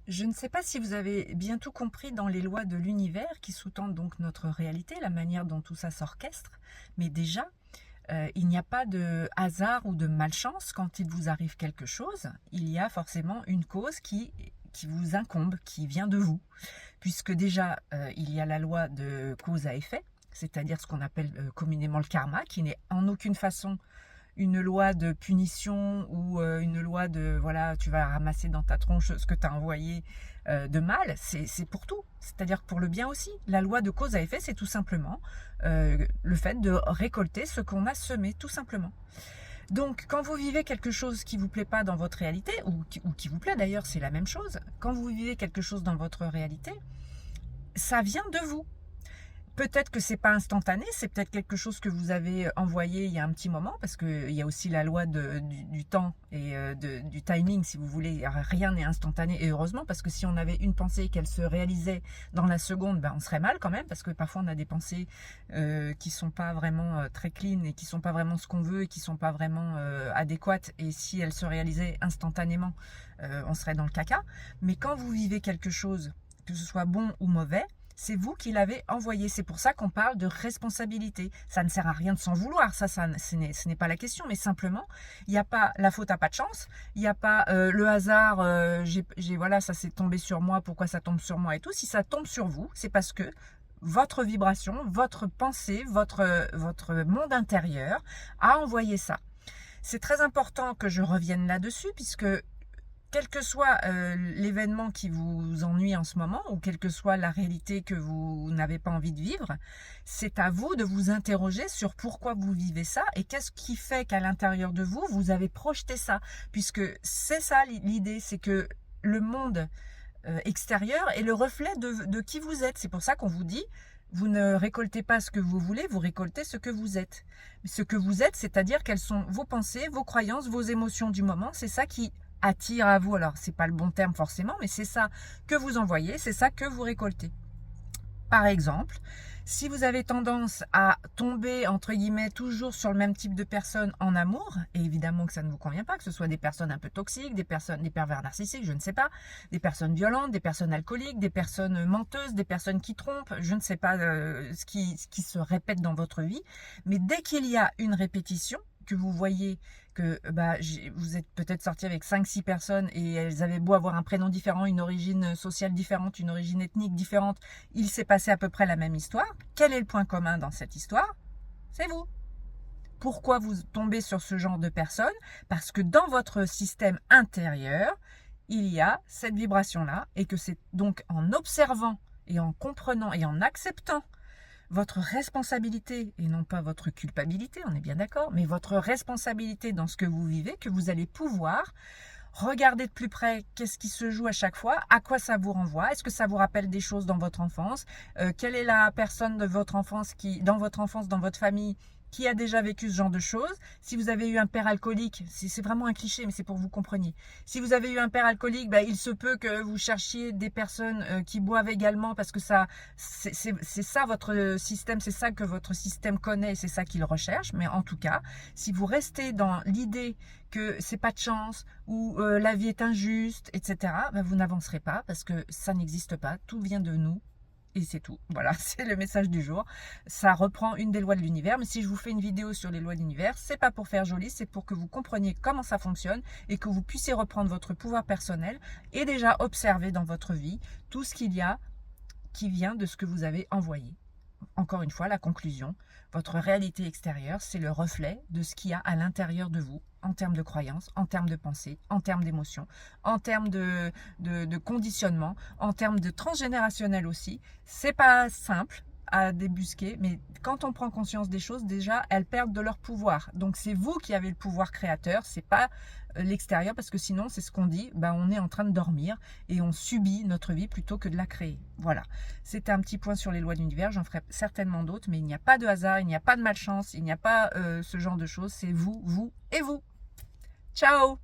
Je ne sais pas si vous avez bien tout compris dans les lois de l'univers qui sous-tendent donc notre réalité, la manière dont tout ça s'orchestre, mais déjà, il n'y a pas de hasard ou de malchance quand il vous arrive quelque chose. Il y a forcément une cause qui vous incombe, qui vient de vous, puisque déjà, il y a la loi de cause à effet, c'est-à-dire ce qu'on appelle communément le karma, qui n'est en aucune façon une loi de punition ou une loi de voilà, tu vas ramasser dans ta tronche ce que tu as envoyé de mal, c'est pour tout, c'est-à-dire pour le bien aussi. La loi de cause à effet, c'est tout simplement le fait de récolter ce qu'on a semé, tout simplement. Donc, quand vous vivez quelque chose qui ne vous plaît pas dans votre réalité, ou qui vous plaît d'ailleurs, c'est la même chose, quand vous vivez quelque chose dans votre réalité, ça vient de vous. Peut-être que c'est pas instantané, c'est peut-être quelque chose que vous avez envoyé il y a un petit moment, parce qu'il y a aussi la loi du temps et du timing, si vous voulez. Rien n'est instantané, et heureusement, parce que si on avait une pensée et qu'elle se réalisait dans la seconde, ben, on serait mal quand même, parce que parfois on a des pensées qui sont pas vraiment très clean, et qui sont pas vraiment ce qu'on veut, et qui sont pas vraiment adéquates, et si elles se réalisaient instantanément, on serait dans le caca. Mais quand vous vivez quelque chose, que ce soit bon ou mauvais, c'est vous qui l'avez envoyé. C'est pour ça qu'on parle de responsabilité. Ça ne sert à rien de s'en vouloir, ce n'est pas la question, mais simplement, il n'y a pas la faute à pas de chance, il n'y a pas le hasard, voilà, ça s'est tombé sur moi, pourquoi ça tombe sur moi et tout. Si ça tombe sur vous, c'est parce que votre vibration, votre pensée, votre monde intérieur a envoyé ça. C'est très important que je revienne là-dessus, puisque quel que soit l'événement qui vous ennuie en ce moment, ou quelle que soit la réalité que vous n'avez pas envie de vivre, c'est à vous de vous interroger sur pourquoi vous vivez ça, et qu'est-ce qui fait qu'à l'intérieur de vous, vous avez projeté ça. Puisque c'est ça l'idée, c'est que le monde extérieur est le reflet de qui vous êtes. C'est pour ça qu'on vous dit, vous ne récoltez pas ce que vous voulez, vous récoltez ce que vous êtes. Ce que vous êtes, c'est-à-dire quelles sont vos pensées, vos croyances, vos émotions du moment, c'est ça qui attire à vous. Alors, c'est pas le bon terme forcément, mais c'est ça que vous envoyez, c'est ça que vous récoltez. Par exemple, si vous avez tendance à tomber, entre guillemets, toujours sur le même type de personnes en amour, et évidemment que ça ne vous convient pas, que ce soit des personnes un peu toxiques, des pervers narcissiques, je ne sais pas, des personnes violentes, des personnes alcooliques, des personnes menteuses, des personnes qui trompent, je ne sais pas ce qui se répète dans votre vie, mais dès qu'il y a une répétition, que vous voyez que vous êtes peut-être sorti avec 5-6 personnes et elles avaient beau avoir un prénom différent, une origine sociale différente, une origine ethnique différente, il s'est passé à peu près la même histoire. Quel est le point commun dans cette histoire? C'est vous. Pourquoi vous tombez sur ce genre de personnes? Parce que dans votre système intérieur, il y a cette vibration-là, et que c'est donc en observant et en comprenant et en acceptant votre responsabilité, et non pas votre culpabilité, on est bien d'accord, mais votre responsabilité dans ce que vous vivez, que vous allez pouvoir regarder de plus près qu'est-ce qui se joue à chaque fois, à quoi ça vous renvoie, est-ce que ça vous rappelle des choses dans votre enfance, quelle est la personne de votre enfance dans votre enfance, dans votre famille, qui a déjà vécu ce genre de choses. Si vous avez eu un père alcoolique, c'est vraiment un cliché, mais c'est pour que vous compreniez. Si vous avez eu un père alcoolique, il se peut que vous cherchiez des personnes qui boivent également, parce que ça, c'est ça votre système, c'est ça que votre système connaît, et c'est ça qu'il recherche. Mais en tout cas, si vous restez dans l'idée que c'est pas de chance, ou la vie est injuste, etc., vous n'avancerez pas, parce que ça n'existe pas, tout vient de nous. Et c'est tout. Voilà, c'est le message du jour. Ça reprend une des lois de l'univers, mais si je vous fais une vidéo sur les lois de l'univers, c'est pas pour faire joli, c'est pour que vous compreniez comment ça fonctionne, et que vous puissiez reprendre votre pouvoir personnel et déjà observer dans votre vie tout ce qu'il y a qui vient de ce que vous avez envoyé. Encore une fois, la conclusion, votre réalité extérieure, c'est le reflet de ce qu'il y a à l'intérieur de vous, en termes de croyances, en termes de pensée, en termes d'émotions, en termes de conditionnement, en termes de transgénérationnel aussi. C'est pas simple à débusquer, mais quand on prend conscience des choses, déjà, elles perdent de leur pouvoir. Donc c'est vous qui avez le pouvoir créateur, c'est pas l'extérieur, parce que sinon, c'est ce qu'on dit, on est en train de dormir et on subit notre vie plutôt que de la créer. Voilà, c'était un petit point sur les lois de l'univers, j'en ferai certainement d'autres, mais il n'y a pas de hasard, il n'y a pas de malchance, il n'y a pas ce genre de choses, c'est vous, vous et vous. Ciao!